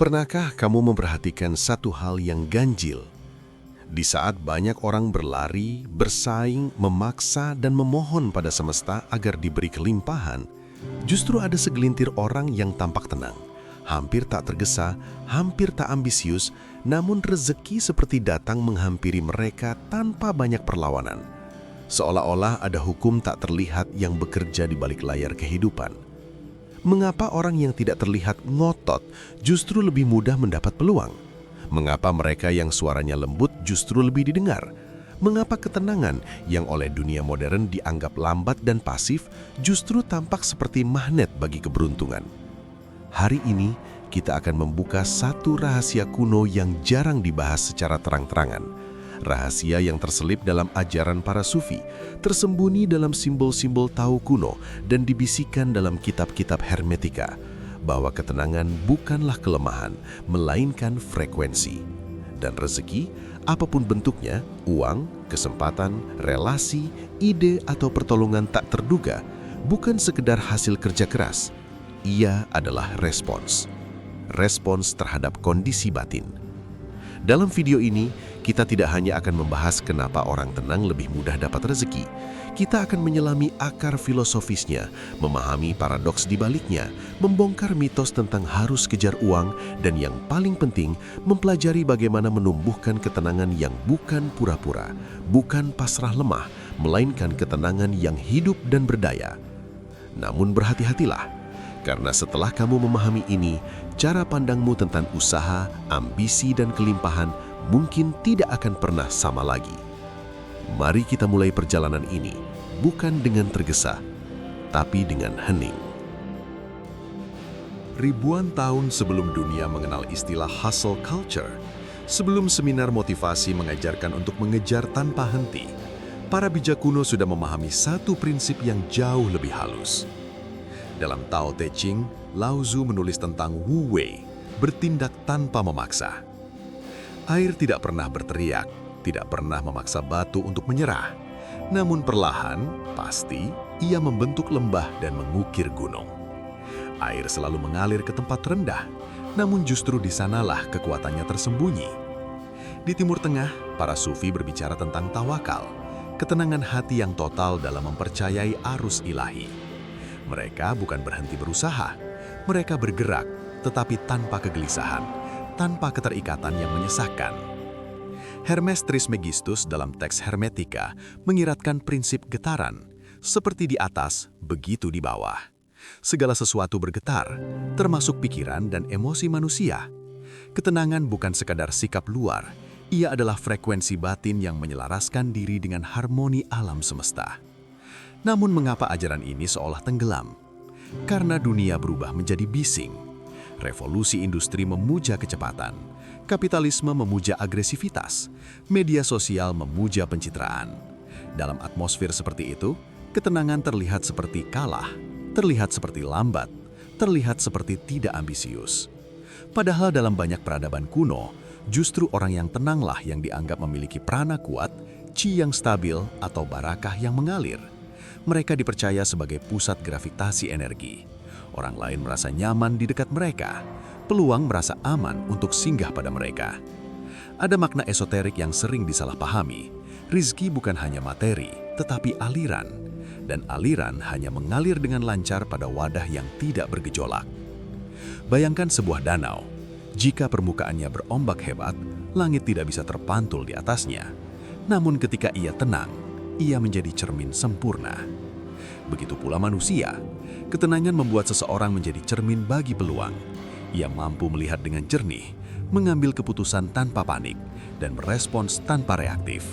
Pernahkah kamu memperhatikan satu hal yang ganjil? Di saat banyak orang berlari, bersaing, memaksa, dan memohon pada semesta agar diberi kelimpahan, justru ada segelintir orang yang tampak tenang, hampir tak tergesa, hampir tak ambisius, namun rezeki seperti datang menghampiri mereka tanpa banyak perlawanan. Seolah-olah ada hukum tak terlihat yang bekerja di balik layar kehidupan. Mengapa orang yang tidak terlihat ngotot justru lebih mudah mendapat peluang? Mengapa mereka yang suaranya lembut justru lebih didengar? Mengapa ketenangan yang oleh dunia modern dianggap lambat dan pasif justru tampak seperti magnet bagi keberuntungan? Hari ini kita akan membuka satu rahasia kuno yang jarang dibahas secara terang-terangan. Rahasia yang terselip dalam ajaran para sufi, tersembunyi dalam simbol-simbol Tao kuno dan dibisikkan dalam kitab-kitab hermetika, bahwa ketenangan bukanlah kelemahan, melainkan frekuensi. Dan rezeki, apapun bentuknya, uang, kesempatan, relasi, ide, atau pertolongan tak terduga, bukan sekedar hasil kerja keras. Ia adalah respons. Respons terhadap kondisi batin. Dalam video ini, kita tidak hanya akan membahas kenapa orang tenang lebih mudah dapat rezeki. Kita akan menyelami akar filosofisnya, memahami paradoks di baliknya, membongkar mitos tentang harus kejar uang, dan yang paling penting, mempelajari bagaimana menumbuhkan ketenangan yang bukan pura-pura, bukan pasrah lemah, melainkan ketenangan yang hidup dan berdaya. Namun berhati-hatilah, karena setelah kamu memahami ini, cara pandangmu tentang usaha, ambisi, dan kelimpahan mungkin tidak akan pernah sama lagi. Mari kita mulai perjalanan ini, bukan dengan tergesa, tapi dengan hening. Ribuan tahun sebelum dunia mengenal istilah hustle culture, sebelum seminar motivasi mengajarkan untuk mengejar tanpa henti, para bijak kuno sudah memahami satu prinsip yang jauh lebih halus. Dalam Tao Te Ching, Lao Tzu menulis tentang Wu Wei, bertindak tanpa memaksa. Air tidak pernah berteriak, tidak pernah memaksa batu untuk menyerah. Namun perlahan, pasti, ia membentuk lembah dan mengukir gunung. Air selalu mengalir ke tempat rendah, namun justru di sanalah kekuatannya tersembunyi. Di Timur Tengah, para sufi berbicara tentang tawakal, ketenangan hati yang total dalam mempercayai arus ilahi. Mereka bukan berhenti berusaha, mereka bergerak, tetapi tanpa kegelisahan, tanpa keterikatan yang menyesakkan. Hermes Trismegistus dalam teks Hermetika mengiratkan prinsip getaran, seperti di atas, begitu di bawah. Segala sesuatu bergetar, termasuk pikiran dan emosi manusia. Ketenangan bukan sekadar sikap luar, ia adalah frekuensi batin yang menyelaraskan diri dengan harmoni alam semesta. Namun mengapa ajaran ini seolah tenggelam? Karena dunia berubah menjadi bising. Revolusi industri memuja kecepatan, kapitalisme memuja agresivitas, media sosial memuja pencitraan. Dalam atmosfer seperti itu, ketenangan terlihat seperti kalah, terlihat seperti lambat, terlihat seperti tidak ambisius. Padahal dalam banyak peradaban kuno, justru orang yang tenanglah yang dianggap memiliki prana kuat, chi yang stabil, atau barakah yang mengalir. Mereka dipercaya sebagai pusat gravitasi energi. Orang lain merasa nyaman di dekat mereka. Peluang merasa aman untuk singgah pada mereka. Ada makna esoterik yang sering disalahpahami. Rizki bukan hanya materi, tetapi aliran. Dan aliran hanya mengalir dengan lancar pada wadah yang tidak bergejolak. Bayangkan sebuah danau. Jika permukaannya berombak hebat, langit tidak bisa terpantul di atasnya. Namun ketika ia tenang, ia menjadi cermin sempurna. Begitu pula manusia, ketenangan membuat seseorang menjadi cermin bagi peluang. Ia mampu melihat dengan jernih, mengambil keputusan tanpa panik, dan merespons tanpa reaktif.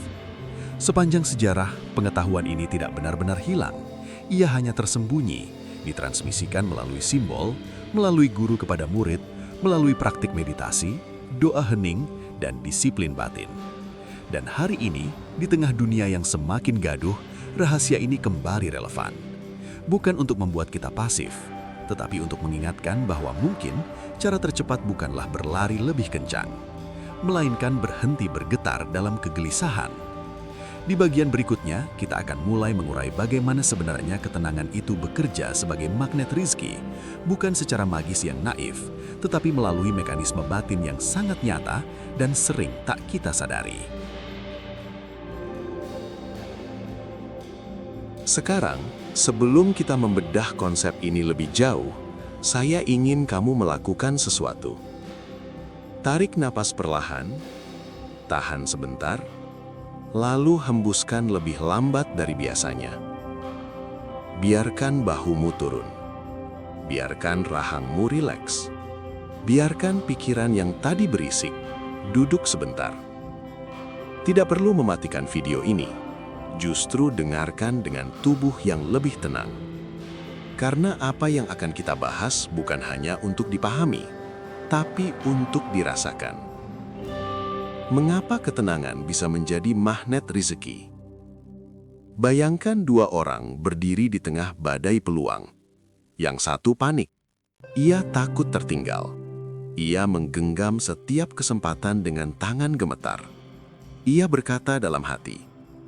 Sepanjang sejarah, pengetahuan ini tidak benar-benar hilang. Ia hanya tersembunyi, ditransmisikan melalui simbol, melalui guru kepada murid, melalui praktik meditasi, doa hening, dan disiplin batin. Dan hari ini, di tengah dunia yang semakin gaduh, rahasia ini kembali relevan. Bukan untuk membuat kita pasif, tetapi untuk mengingatkan bahwa mungkin cara tercepat bukanlah berlari lebih kencang, melainkan berhenti bergetar dalam kegelisahan. Di bagian berikutnya, kita akan mulai mengurai bagaimana sebenarnya ketenangan itu bekerja sebagai magnet rizki, bukan secara magis yang naif, tetapi melalui mekanisme batin yang sangat nyata dan sering tak kita sadari. Sekarang, sebelum kita membedah konsep ini lebih jauh, saya ingin kamu melakukan sesuatu. Tarik napas perlahan, tahan sebentar, lalu hembuskan lebih lambat dari biasanya. Biarkan bahumu turun. Biarkan rahangmu rileks. Biarkan pikiran yang tadi berisik duduk sebentar. Tidak perlu mematikan video ini. Justru dengarkan dengan tubuh yang lebih tenang. Karena apa yang akan kita bahas bukan hanya untuk dipahami, tapi untuk dirasakan. Mengapa ketenangan bisa menjadi magnet rezeki? Bayangkan dua orang berdiri di tengah badai peluang. Yang satu panik. Ia takut tertinggal. Ia menggenggam setiap kesempatan dengan tangan gemetar. Ia berkata dalam hati,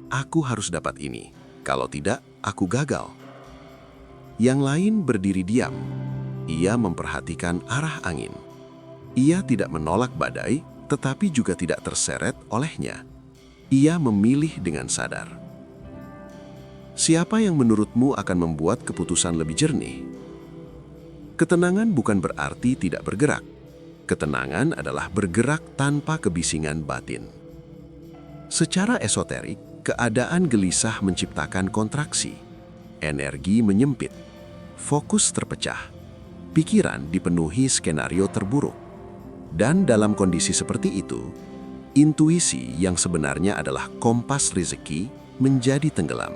"Aku harus dapat ini. Kalau tidak, aku gagal." Yang lain berdiri diam. Ia memperhatikan arah angin. Ia tidak menolak badai, tetapi juga tidak terseret olehnya. Ia memilih dengan sadar. Siapa yang menurutmu akan membuat keputusan lebih jernih? Ketenangan bukan berarti tidak bergerak. Ketenangan adalah bergerak tanpa kebisingan batin. Secara esoterik, keadaan gelisah menciptakan kontraksi. Energi menyempit. Fokus terpecah. Pikiran dipenuhi skenario terburuk. Dan dalam kondisi seperti itu, intuisi yang sebenarnya adalah kompas rezeki menjadi tenggelam.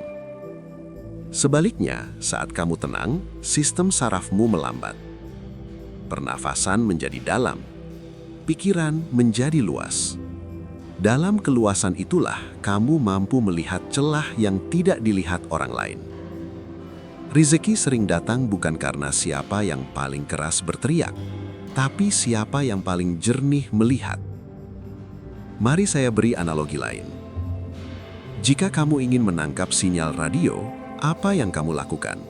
Sebaliknya, saat kamu tenang, sistem sarafmu melambat. Pernafasan menjadi dalam. Pikiran menjadi luas. Dalam keluasan itulah kamu mampu melihat celah yang tidak dilihat orang lain. Rezeki sering datang bukan karena siapa yang paling keras berteriak, tapi siapa yang paling jernih melihat. Mari saya beri analogi lain. Jika kamu ingin menangkap sinyal radio, apa yang kamu lakukan?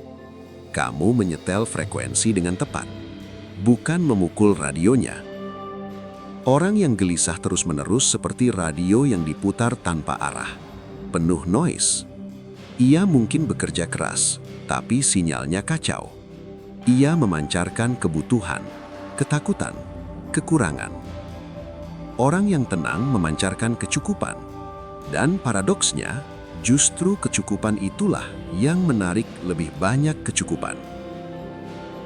Kamu menyetel frekuensi dengan tepat, bukan memukul radionya. Orang yang gelisah terus-menerus seperti radio yang diputar tanpa arah, penuh noise. Ia mungkin bekerja keras, tapi sinyalnya kacau. Ia memancarkan kebutuhan, ketakutan, kekurangan. Orang yang tenang memancarkan kecukupan. Dan paradoksnya, justru kecukupan itulah yang menarik lebih banyak kecukupan.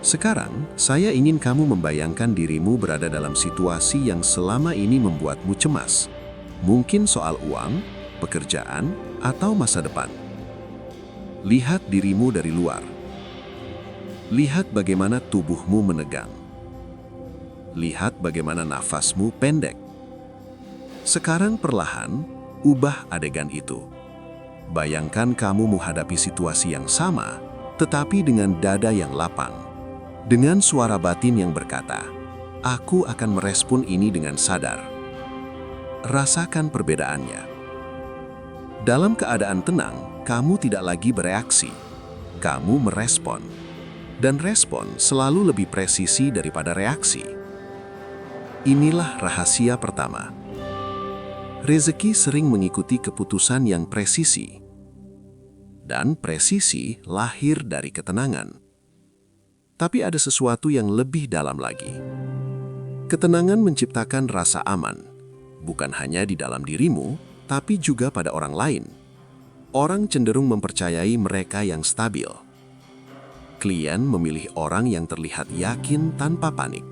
Sekarang, saya ingin kamu membayangkan dirimu berada dalam situasi yang selama ini membuatmu cemas. Mungkin soal uang, pekerjaan, atau masa depan. Lihat dirimu dari luar. Lihat bagaimana tubuhmu menegang. Lihat bagaimana nafasmu pendek. Sekarang perlahan, ubah adegan itu. Bayangkan kamu menghadapi situasi yang sama, tetapi dengan dada yang lapang. Dengan suara batin yang berkata, "Aku akan merespon ini dengan sadar." Rasakan perbedaannya. Dalam keadaan tenang, kamu tidak lagi bereaksi. Kamu merespon. Dan respon selalu lebih presisi daripada reaksi. Inilah rahasia pertama. Rezeki sering mengikuti keputusan yang presisi. Dan presisi lahir dari ketenangan. Tapi ada sesuatu yang lebih dalam lagi. Ketenangan menciptakan rasa aman, bukan hanya di dalam dirimu, tapi juga pada orang lain. Orang cenderung mempercayai mereka yang stabil. Klien memilih orang yang terlihat yakin tanpa panik.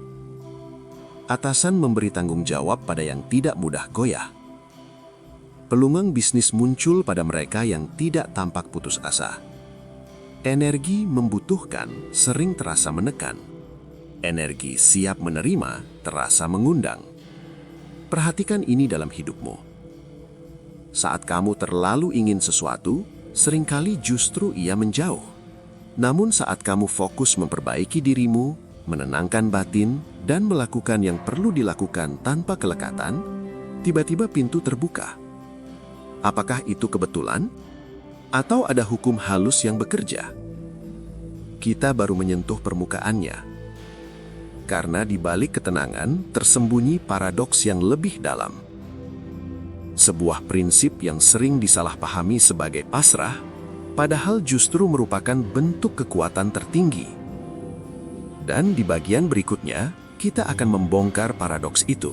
Atasan memberi tanggung jawab pada yang tidak mudah goyah. Peluang bisnis muncul pada mereka yang tidak tampak putus asa. Energi membutuhkan sering terasa menekan. Energi siap menerima terasa mengundang. Perhatikan ini dalam hidupmu. Saat kamu terlalu ingin sesuatu, seringkali justru ia menjauh. Namun saat kamu fokus memperbaiki dirimu, menenangkan batin, dan melakukan yang perlu dilakukan tanpa kelekatan, tiba-tiba pintu terbuka. Apakah itu kebetulan? Atau ada hukum halus yang bekerja? Kita baru menyentuh permukaannya. Karena di balik ketenangan tersembunyi paradoks yang lebih dalam. Sebuah prinsip yang sering disalahpahami sebagai pasrah, padahal justru merupakan bentuk kekuatan tertinggi. Dan di bagian berikutnya, kita akan membongkar paradoks itu.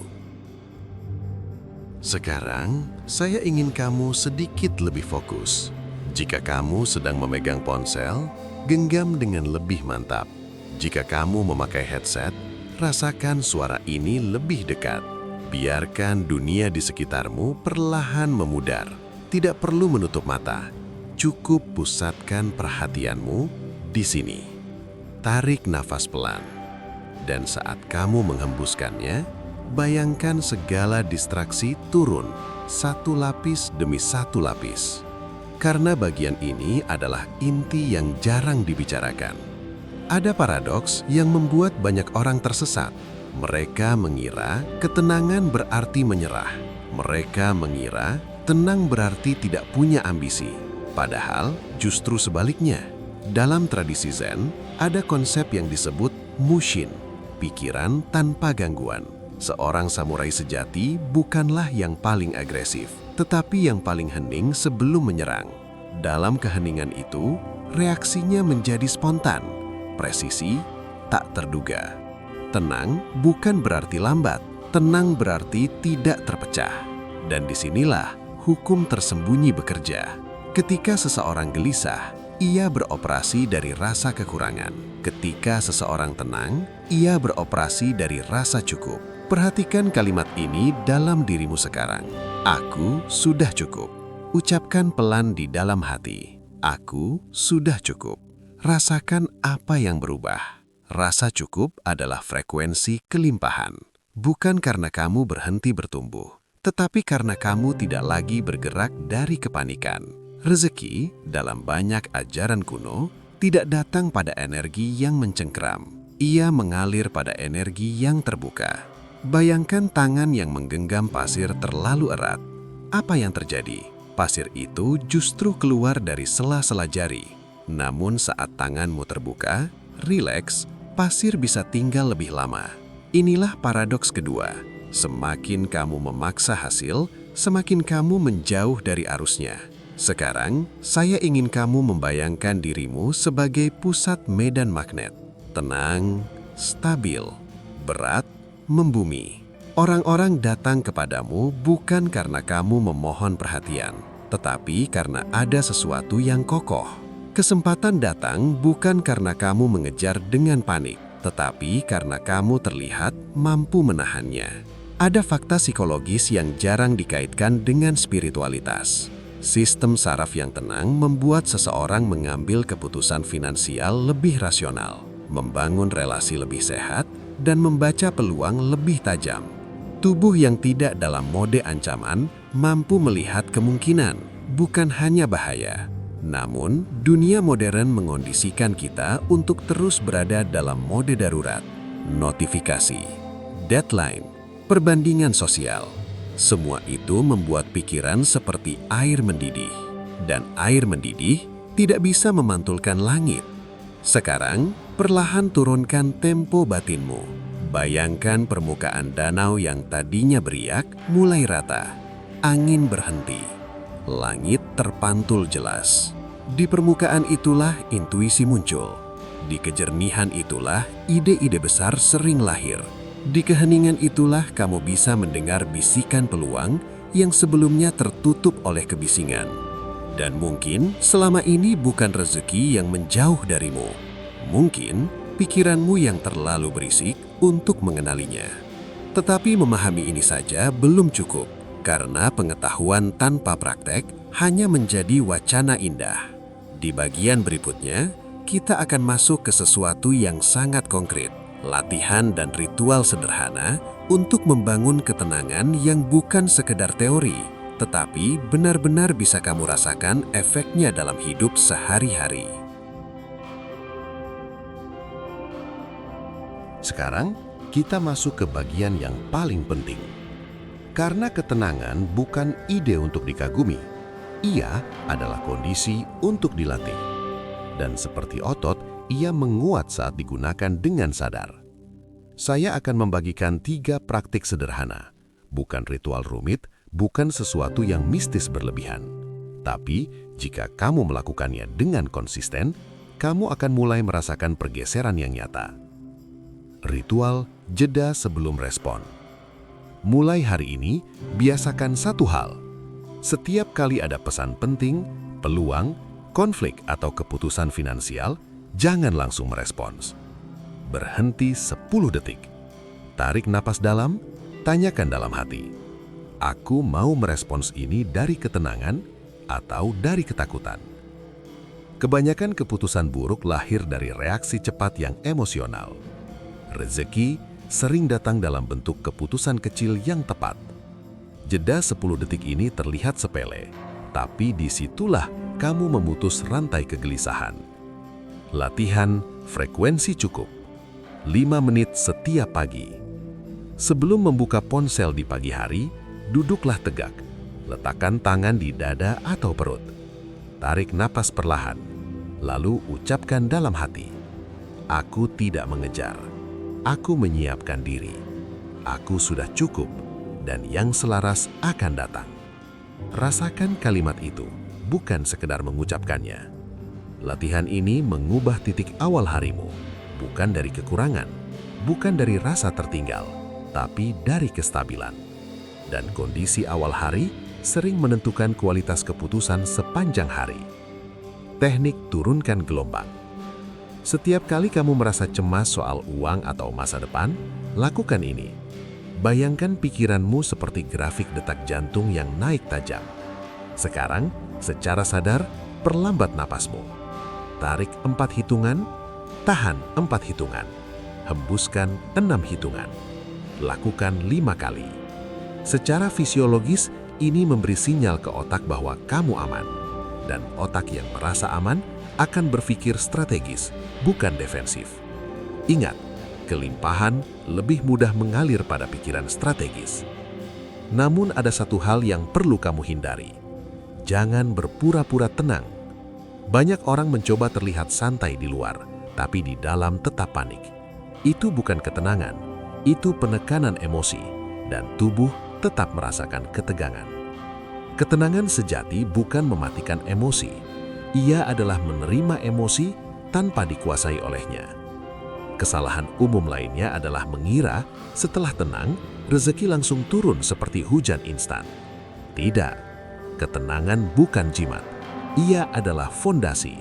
Sekarang, saya ingin kamu sedikit lebih fokus. Jika kamu sedang memegang ponsel, genggam dengan lebih mantap. Jika kamu memakai headset, rasakan suara ini lebih dekat. Biarkan dunia di sekitarmu perlahan memudar. Tidak perlu menutup mata. Cukup pusatkan perhatianmu di sini. Tarik nafas pelan. Dan saat kamu menghembuskannya, bayangkan segala distraksi turun, satu lapis demi satu lapis. Karena bagian ini adalah inti yang jarang dibicarakan. Ada paradoks yang membuat banyak orang tersesat. Mereka mengira ketenangan berarti menyerah. Mereka mengira tenang berarti tidak punya ambisi. Padahal justru sebaliknya. Dalam tradisi Zen, ada konsep yang disebut mushin, pikiran tanpa gangguan. Seorang samurai sejati bukanlah yang paling agresif, tetapi yang paling hening sebelum menyerang. Dalam keheningan itu, reaksinya menjadi spontan, presisi, tak terduga. Tenang bukan berarti lambat, tenang berarti tidak terpecah. Dan disinilah hukum tersembunyi bekerja. Ketika seseorang gelisah, ia beroperasi dari rasa kekurangan. Ketika seseorang tenang, ia beroperasi dari rasa cukup. Perhatikan kalimat ini dalam dirimu sekarang. Aku sudah cukup. Ucapkan pelan di dalam hati. Aku sudah cukup. Rasakan apa yang berubah. Rasa cukup adalah frekuensi kelimpahan. Bukan karena kamu berhenti bertumbuh, tetapi karena kamu tidak lagi bergerak dari kepanikan. Rezeki, dalam banyak ajaran kuno, tidak datang pada energi yang mencengkeram. Ia mengalir pada energi yang terbuka. Bayangkan tangan yang menggenggam pasir terlalu erat. Apa yang terjadi? Pasir itu justru keluar dari sela-sela jari. Namun saat tanganmu terbuka, rileks, pasir bisa tinggal lebih lama. Inilah paradoks kedua. Semakin kamu memaksa hasil, semakin kamu menjauh dari arusnya. Sekarang, saya ingin kamu membayangkan dirimu sebagai pusat medan magnet. Tenang, stabil, berat, membumi. Orang-orang datang kepadamu bukan karena kamu memohon perhatian, tetapi karena ada sesuatu yang kokoh. Kesempatan datang bukan karena kamu mengejar dengan panik, tetapi karena kamu terlihat mampu menahannya. Ada fakta psikologis yang jarang dikaitkan dengan spiritualitas. Sistem saraf yang tenang membuat seseorang mengambil keputusan finansial lebih rasional, membangun relasi lebih sehat, dan membaca peluang lebih tajam. Tubuh yang tidak dalam mode ancaman mampu melihat kemungkinan, bukan hanya bahaya. Namun, dunia modern mengondisikan kita untuk terus berada dalam mode darurat, notifikasi, deadline, perbandingan sosial. Semua itu membuat pikiran seperti air mendidih. Dan air mendidih tidak bisa memantulkan langit. Sekarang, perlahan turunkan tempo batinmu. Bayangkan permukaan danau yang tadinya beriak mulai rata. Angin berhenti. Langit terpantul jelas. Di permukaan itulah intuisi muncul. Di kejernihan itulah ide-ide besar sering lahir. Di keheningan itulah kamu bisa mendengar bisikan peluang yang sebelumnya tertutup oleh kebisingan. Dan mungkin selama ini bukan rezeki yang menjauh darimu. Mungkin pikiranmu yang terlalu berisik untuk mengenalinya. Tetapi memahami ini saja belum cukup, karena pengetahuan tanpa praktek hanya menjadi wacana indah. Di bagian berikutnya, kita akan masuk ke sesuatu yang sangat konkret. Latihan dan ritual sederhana untuk membangun ketenangan yang bukan sekedar teori, tetapi benar-benar bisa kamu rasakan efeknya dalam hidup sehari-hari. Sekarang, kita masuk ke bagian yang paling penting. Karena ketenangan bukan ide untuk dikagumi, Ia adalah kondisi untuk dilatih. Dan seperti otot, ia menguat saat digunakan dengan sadar. Saya akan membagikan 3 praktik sederhana. Bukan ritual rumit, bukan sesuatu yang mistis berlebihan. Tapi, jika kamu melakukannya dengan konsisten, kamu akan mulai merasakan pergeseran yang nyata. Ritual jeda sebelum respon. Mulai hari ini, biasakan satu hal. Setiap kali ada pesan penting, peluang, konflik atau keputusan finansial, jangan langsung merespons. Berhenti 10 detik. Tarik napas dalam, tanyakan dalam hati. Aku mau merespons ini dari ketenangan atau dari ketakutan? Kebanyakan keputusan buruk lahir dari reaksi cepat yang emosional. Rezeki sering datang dalam bentuk keputusan kecil yang tepat. Jeda 10 detik ini terlihat sepele, tapi disitulah kamu memutus rantai kegelisahan. Latihan frekuensi cukup. 5 menit setiap pagi. Sebelum membuka ponsel di pagi hari, duduklah tegak. Letakkan tangan di dada atau perut. Tarik napas perlahan, lalu ucapkan dalam hati, "Aku tidak mengejar. Aku menyiapkan diri. Aku sudah cukup, dan yang selaras akan datang." Rasakan kalimat itu, bukan sekedar mengucapkannya. Latihan ini mengubah titik awal harimu, bukan dari kekurangan, bukan dari rasa tertinggal, tapi dari kestabilan. Dan kondisi awal hari sering menentukan kualitas keputusan sepanjang hari. Teknik turunkan gelombang. Setiap kali kamu merasa cemas soal uang atau masa depan, lakukan ini. Bayangkan pikiranmu seperti grafik detak jantung yang naik tajam. Sekarang, secara sadar, perlambat napasmu. Tarik 4 hitungan, tahan 4 hitungan, hembuskan 6 hitungan. Lakukan 5 kali. Secara fisiologis, ini memberi sinyal ke otak bahwa kamu aman. Dan otak yang merasa aman akan berpikir strategis, bukan defensif. Ingat, kelimpahan lebih mudah mengalir pada pikiran strategis. Namun ada satu hal yang perlu kamu hindari. Jangan berpura-pura tenang. Banyak orang mencoba terlihat santai di luar, tapi di dalam tetap panik. Itu bukan ketenangan, itu penekanan emosi, dan tubuh tetap merasakan ketegangan. Ketenangan sejati bukan mematikan emosi. Ia adalah menerima emosi tanpa dikuasai olehnya. Kesalahan umum lainnya adalah mengira setelah tenang, rezeki langsung turun seperti hujan instan. Tidak, ketenangan bukan jimat. Ia adalah fondasi.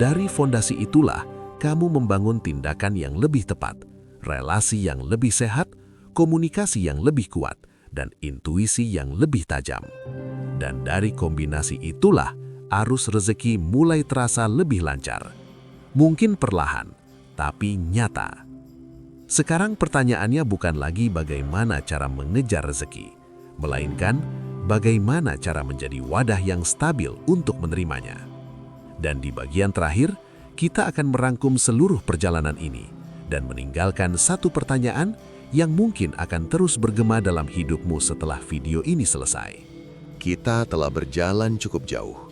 Dari fondasi itulah kamu membangun tindakan yang lebih tepat, relasi yang lebih sehat, komunikasi yang lebih kuat, dan intuisi yang lebih tajam. Dan dari kombinasi itulah arus rezeki mulai terasa lebih lancar. Mungkin perlahan, tapi nyata. Sekarang pertanyaannya bukan lagi bagaimana cara mengejar rezeki, melainkan bagaimana cara menjadi wadah yang stabil untuk menerimanya. Dan di bagian terakhir, kita akan merangkum seluruh perjalanan ini dan meninggalkan satu pertanyaan yang mungkin akan terus bergema dalam hidupmu setelah video ini selesai. Kita telah berjalan cukup jauh.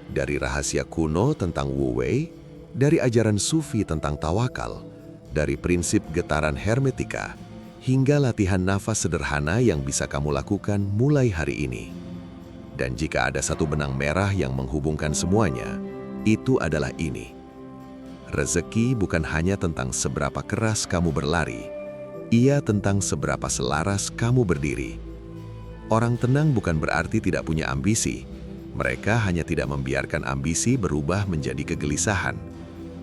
Dari rahasia kuno tentang Wu Wei, dari ajaran Sufi tentang tawakal, dari prinsip getaran hermetika, hingga latihan nafas sederhana yang bisa kamu lakukan mulai hari ini. Dan jika ada satu benang merah yang menghubungkan semuanya, itu adalah ini. Rezeki bukan hanya tentang seberapa keras kamu berlari, ia tentang seberapa selaras kamu berdiri. Orang tenang bukan berarti tidak punya ambisi. Mereka hanya tidak membiarkan ambisi berubah menjadi kegelisahan.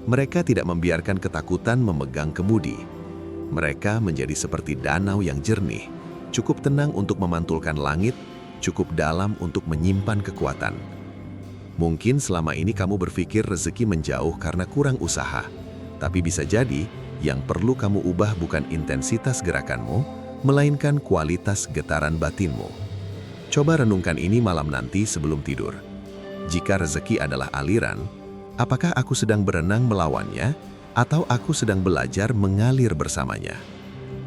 Mereka tidak membiarkan ketakutan memegang kemudi. Mereka menjadi seperti danau yang jernih, cukup tenang untuk memantulkan langit, cukup dalam untuk menyimpan kekuatan. Mungkin selama ini kamu berpikir rezeki menjauh karena kurang usaha. Tapi bisa jadi, yang perlu kamu ubah bukan intensitas gerakanmu, melainkan kualitas getaran batinmu. Coba renungkan ini malam nanti sebelum tidur. Jika rezeki adalah aliran, apakah aku sedang berenang melawannya, atau aku sedang belajar mengalir bersamanya?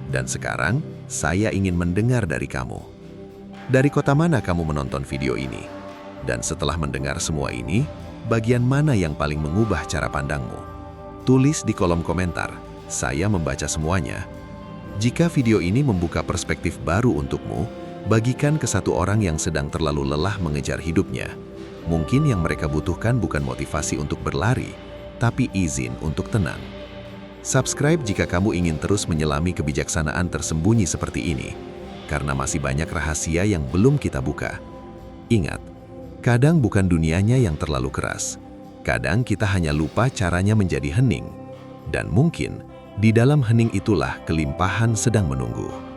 Dan sekarang, saya ingin mendengar dari kamu. Dari kota mana kamu menonton video ini? Dan setelah mendengar semua ini, bagian mana yang paling mengubah cara pandangmu? Tulis di kolom komentar, saya membaca semuanya. Jika video ini membuka perspektif baru untukmu, bagikan ke satu orang yang sedang terlalu lelah mengejar hidupnya. Mungkin yang mereka butuhkan bukan motivasi untuk berlari, tapi izin untuk tenang. Subscribe jika kamu ingin terus menyelami kebijaksanaan tersembunyi seperti ini, karena masih banyak rahasia yang belum kita buka. Ingat, kadang bukan dunianya yang terlalu keras. Kadang kita hanya lupa caranya menjadi hening. Dan mungkin, di dalam hening itulah kelimpahan sedang menunggu.